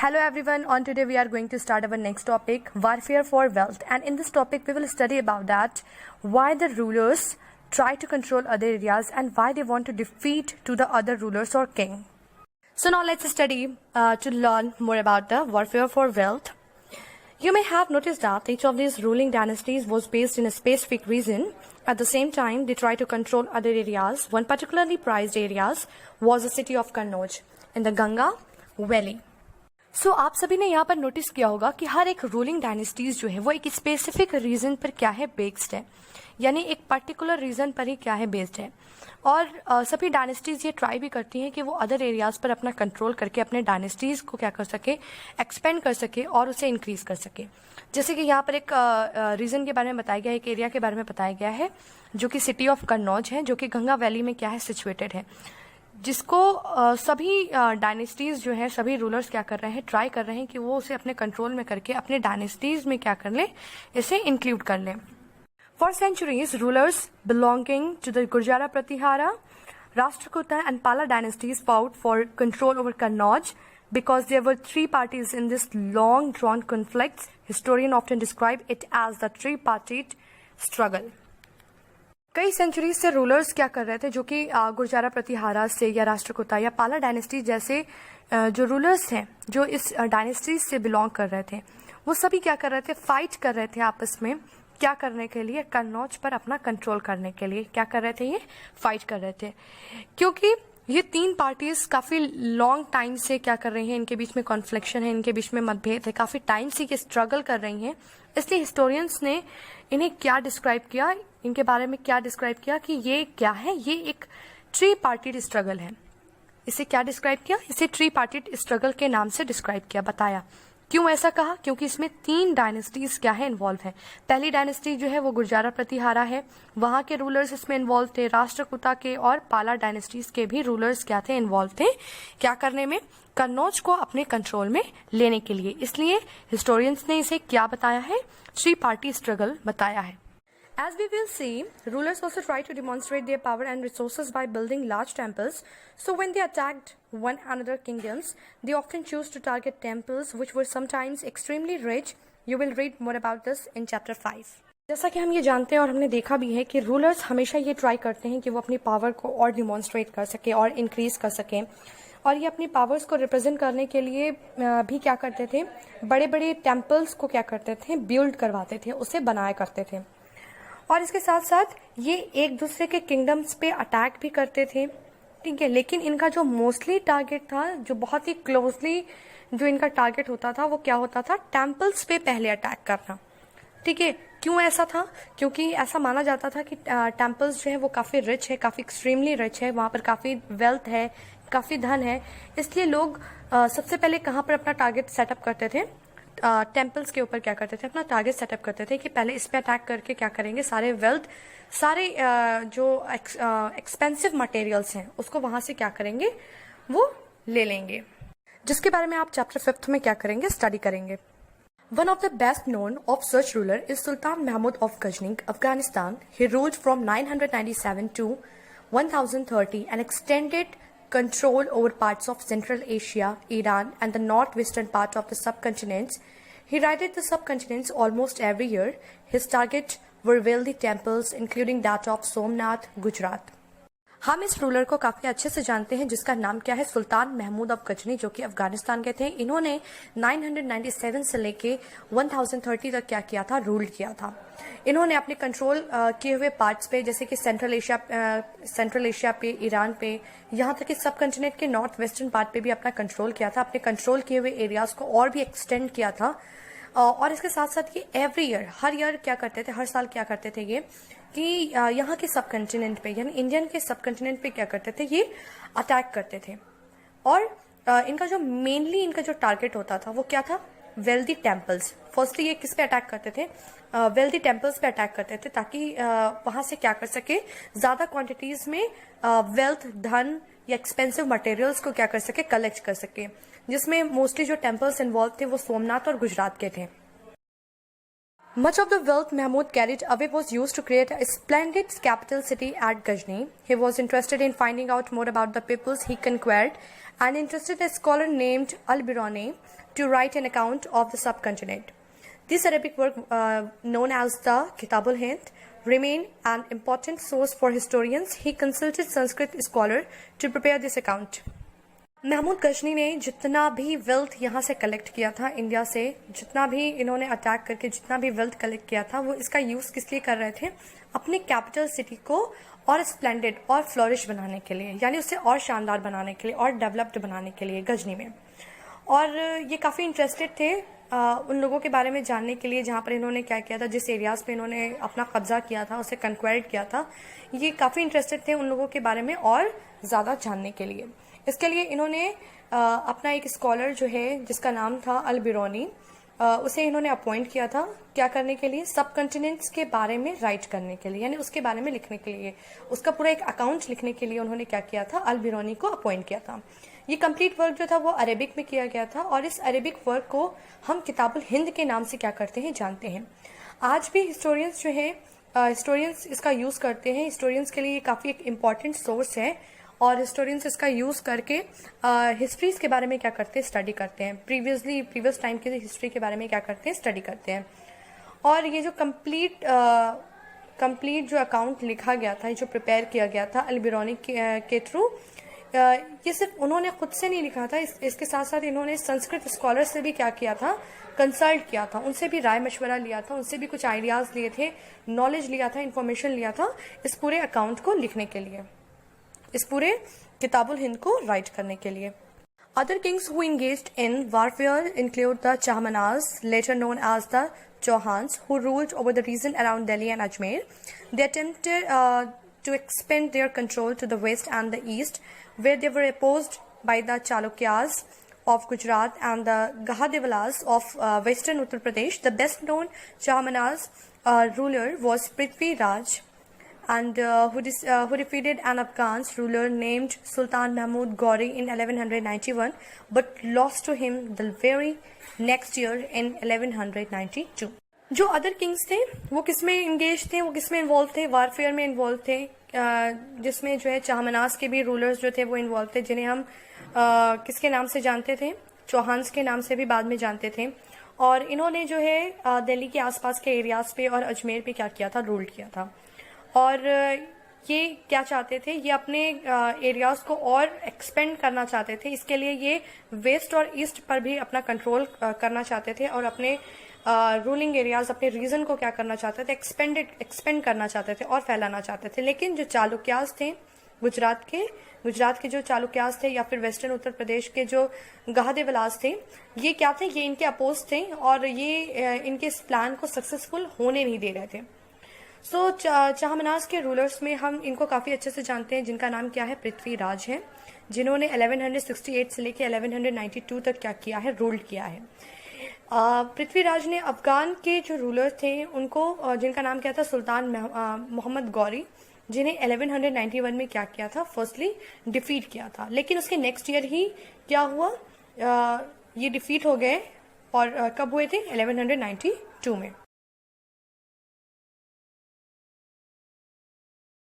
Hello everyone, on today we are going to start our next topic, warfare for wealth, and in this topic we will study about that why the rulers try to control other areas and why they want to defeat to the other rulers or king. So now let's study to learn more about the warfare for wealth. You may have noticed that each of these ruling dynasties was based in a specific region. At the same time, they try to control other areas. One particularly prized areas was the city of Kannauj in the Ganga Valley. सो आप सभी ने यहाँ पर notice किया होगा कि हर एक ruling dynasties जो है वो एक स्पेसिफिक रीजन पर क्या है बेस्ड है, यानी एक पर्टिकुलर रीजन पर ही क्या है बेस्ड है। और सभी डायनेस्टीज ये ट्राई भी करती हैं कि वो अदर एरियाज पर अपना कंट्रोल करके अपने डायनेस्टीज को क्या कर सके, एक्सपेंड कर सके और उसे इंक्रीज कर सके। जैसे कि यहाँ पर एक रीजन के बारे में बताया गया है, एक एरिया के बारे में बताया गया है जो कि सिटी ऑफ कन्नौज है, जो कि गंगा वैली में क्या है सिचुएटेड है, जिसको सभी डायनेस्टीज जो है, सभी रूलर्स क्या कर रहे हैं, ट्राई कर रहे हैं कि वो उसे अपने कंट्रोल में करके अपने डायनेस्टीज में क्या कर ले, इसे इंक्लूड कर ले। For centuries rulers belonging to the Gurjara Pratihara, Rashtrakuta and Pala dynasties fought for control over Kannauj because there were three parties in this long drawn conflict. Historians often describe it as the three-party struggle. कई centuries से rulers क्या कर रहे थे, जो कि गुर्जारा प्रतिहारा से या राष्ट्रकूटा या पाला डायनेस्टी जैसे जो रूलर्स हैं जो इस डायनेस्टीज से बिलोंग कर रहे थे, वो सभी क्या कर रहे थे, फाइट कर रहे थे आपस में। क्या करने के लिए? कन्नौज पर अपना कंट्रोल करने के लिए क्या कर रहे थे, ये फाइट कर रहे थे। क्योंकि ये तीन पार्टीज काफी लॉन्ग टाइम से क्या कर रही हैं, इनके बीच में कॉन्फ्लिक्शन है, इनके बीच में मतभेद है, काफी टाइम से ये स्ट्रगल कर रही हैं। इसलिए हिस्टोरियंस ने इन्हें क्या डिस्क्राइब किया, इनके बारे में क्या डिस्क्राइब किया कि ये क्या है, ये एक थ्री पार्टीड स्ट्रगल है। इसे क्या डिस्क्राइब किया? इसे थ्री पार्टीड स्ट्रगल के नाम से डिस्क्राइब किया, बताया। क्यों ऐसा कहा? क्योंकि इसमें तीन डायनेस्टीज क्या है, इन्वॉल्व है। पहली डायनेस्टी जो है वो गुर्जारा प्रतिहारा है, वहां के रूलर्स इसमें इन्वॉल्व थे। राष्ट्रकूटा के और पाला डायनेस्टीज के भी रूलर्स क्या थे, इन्वॉल्व थे। क्या करने में? कन्नौज को अपने कंट्रोल में लेने के लिए। इसलिए हिस्टोरियंस ने इसे क्या बताया है, थ्री पार्टी स्ट्रगल बताया है। As we will see, rulers also try to demonstrate their power and resources by building large temples. So when they attacked one another kingdoms, they often choose to target temples which were sometimes extremely rich. You will read more about this in chapter 5. जैसा कि हम ये जानते हैं और हमने देखा भी है कि रूलर्स हमेशा ये ट्राई करते हैं कि वो अपनी पावर को और डिमॉन्स्ट्रेट कर सके और इंक्रीज कर सकें, और ये अपनी पावर्स को रिप्रेजेंट करने के लिए भी क्या करते थे, बड़े बड़े टेम्पल्स को क्या करते थे, बिल्ड करवाते थे, उसे बनाया करते थे। और इसके साथ साथ ये एक दूसरे के किंगडम्स पे अटैक भी करते थे, ठीक है। लेकिन इनका जो मोस्टली टारगेट था, जो बहुत ही क्लोजली जो इनका टारगेट होता था, वो क्या होता था, टेम्पल्स पे पहले अटैक करना, ठीक है। क्यों ऐसा था? क्योंकि ऐसा माना जाता था कि टेम्पल्स जो है वो काफी रिच है, काफी एक्सट्रीमली रिच है, वहां पर काफी वेल्थ है, काफी धन है। इसलिए लोग सबसे पहले कहाँ पर अपना टारगेट सेटअप करते थे, टेम्पल्स के ऊपर क्या करते थे, अपना टारगेट सेटअप करते थे कि पहले इस पे अटैक करके क्या करेंगे, सारे वेल्थ, सारे जो एक्सपेंसिव मटेरियल्स हैं उसको वहां से क्या करेंगे, वो ले लेंगे, जिसके बारे में आप चैप्टर 5 में क्या करेंगे, स्टडी करेंगे। One of the best known of such ruler is Sultan Mahmud of Ghazni, Afghanistan. He ruled from 997 to 1030 and extended control over parts of Central Asia, Iran, and the northwestern part of the subcontinents. He raided the subcontinents almost every year. His target were wealthy temples, including that of Somnath, Gujarat. हम इस ruler को काफी अच्छे से जानते हैं, जिसका नाम क्या है, सुल्तान महमूद ऑफ गजनी, जो कि अफगानिस्तान के थे। इन्होंने 997 से लेके 1030 तक क्या किया था, रूल किया था। इन्होंने अपने कंट्रोल किए हुए पार्ट्स पे, जैसे कि सेंट्रल एशिया पे, ईरान पे, यहाँ तक कि सब कंटिनेंट के नॉर्थ वेस्टर्न पार्ट पे भी अपना कंट्रोल किया था। अपने कंट्रोल किए हुए एरियाज को और भी एक्सटेंड किया था। और इसके साथ साथ ये एवरी ईयर, हर ईयर क्या करते थे, हर साल क्या करते थे ये, कि यहाँ के सब कंटिनेंट पे, यानी इंडियन के सब कंटिनेंट पे क्या करते थे, ये अटैक करते थे। और इनका जो मेनली इनका जो टारगेट होता था वो क्या था, वेल्दी टेम्पल्स। फर्स्टली ये किस पे अटैक करते थे, वेल्दी टेम्पल्स पे अटैक करते थे, ताकि वहां से क्या कर सके, ज्यादा क्वांटिटीज में वेल्थ, धन या एक्सपेंसिव मटेरियल्स को क्या कर सके, कलेक्ट कर सके। जिसमें मोस्टली जो टेम्पल्स इन्वॉल्व थे वो सोमनाथ और गुजरात के थे। Much of the wealth Mahmud carried away was used to create a splendid capital city at Ghazni. He was interested in finding out more about the peoples he conquered and entrusted a scholar named Al-Biruni to write an account of the subcontinent. This Arabic work, known as the Kitab al-Hind, remained an important source for historians. He consulted Sanskrit scholar to prepare this account. Mahmood Ghazni ने जितना भी wealth यहाँ से collect किया था India से, जितना भी इन्होंने अटैक करके जितना भी वेल्थ कलेक्ट किया था, वो इसका यूज़ किस लिए कर रहे थे? अपने कैपिटल सिटी को और स्प्लेंडेड और फ्लोरिश बनाने के लिए, यानी उसे और शानदार बनाने के लिए और डेवलप्ड बनाने के लिए गजनी में। और ये काफ़ी इंटरेस्टेड थे उन लोगों के बारे में जानने के लिए जहाँ पर इन्होंने क्या किया था, जिस एरियाज़ पे इन्होंने अपना कब्जा किया था, उसे कन्क्वायर्ड किया था। ये काफ़ी इंटरेस्टेड थे उन लोगों के बारे में और ज़्यादा जानने के लिए। इसके लिए इन्होंने अपना एक स्कॉलर जो है जिसका नाम था अल-बिरूनी, उसे इन्होंने अपॉइंट किया था क्या करने के लिए? सब कॉन्टिनेंट्स के बारे में राइट करने के लिए, यानी उसके बारे में लिखने के लिए, उसका पूरा एक अकाउंट लिखने के लिए उन्होंने क्या किया था? अल-बिरूनी को अपॉइंट किया था। ये कंप्लीट वर्क जो था वो अरेबिक में किया गया था और इस अरेबिक वर्क को हम किताबुल हिंद के नाम से क्या करते हैं, जानते हैं। आज भी हिस्टोरियंस जो है हिस्टोरियंस इसका यूज़ करते हैं। हिस्टोरियंस के लिए काफ़ी एक इम्पॉर्टेंट सोर्स है और हिस्टोरियंस इसका यूज़ करके हिस्ट्रीज के बारे में क्या करते हैं? स्टडी करते हैं। प्रीवियस टाइम की हिस्ट्री के बारे में क्या करते हैं? स्टडी करते हैं। और ये जो कंप्लीट जो अकाउंट लिखा गया था, जो प्रिपेयर किया गया था अल-बिरूनी के थ्रू, ये सिर्फ उन्होंने खुद से नहीं लिखा था, इसके साथ साथ इन्होंने संस्कृत स्कॉलर से भी क्या किया था? कंसल्ट किया था, उनसे भी राय मशवरा लिया था, उनसे भी कुछ आइडियाज़ लिए थे, नॉलेज लिया था, इन्फॉर्मेशन लिया था इस पूरे अकाउंट को लिखने के लिए, इस पूरे किताबुल हिंद को राइट करने के लिए। Other kings who engaged in warfare include the Chahmanas, later known as the Chauhans, who ruled over the region around Delhi and Ajmer. They attempted to expand their control to the west and the east, where they were opposed by the Chalukyas of Gujarat and the Gahadwalas of western Uttar Pradesh. The best known Chahmanas ruler was Prithvi Raj, and who defeated an Afghan ruler named Sultan Mahmud Ghori in 1191, but lost to him the very next year in 1192. जो other Kings थे वो किस में engage थे, वो किस में involve थे? वारफेयर में इन्वॉल्व थे, जिसमें जो है चाहमनास के भी रूलर्स जो थे वो इन्वॉल्व थे, जिन्हें हम किसके नाम से जानते थे? चौहान्स के नाम से भी बाद में जानते थे। और इन्होंने जो है दिल्ली के आसपास के एरियाज पे और अजमेर पे क्या किया था? रूल किया था। और ये क्या चाहते थे? ये अपने एरियाज को और एक्सपेंड करना चाहते थे। इसके लिए ये वेस्ट और ईस्ट पर भी अपना कंट्रोल करना चाहते थे और अपने रूलिंग एरियाज, अपने रीजन को क्या करना चाहते थे? एक्सपेंड करना चाहते थे और फैलाना चाहते थे। लेकिन जो चालुक्यास थे, गुजरात के जो चालुक्यास थे या फिर वेस्टर्न उत्तर प्रदेश के जो गहादेवलास थे, ये क्या थे? ये इनके अपोज थे और ये इनके इस प्लान को सक्सेसफुल होने नहीं दे रहे थे। सो चाहमनास के रूलर्स में हम इनको काफ़ी अच्छे से जानते हैं, जिनका नाम क्या है? पृथ्वी राज है, जिन्होंने 1168 से लेकर 1192 तक क्या किया है? रूल किया है। पृथ्वीराज ने अफगान के जो रूलर थे उनको, जिनका नाम क्या था? सुल्तान मोहम्मद गौरी, जिन्हें 1191 में क्या किया था? फर्स्टली डिफीट किया था। लेकिन उसके नेक्स्ट ईयर ही क्या हुआ? ये डिफीट हो गए। और कब हुए थे? 1192 में।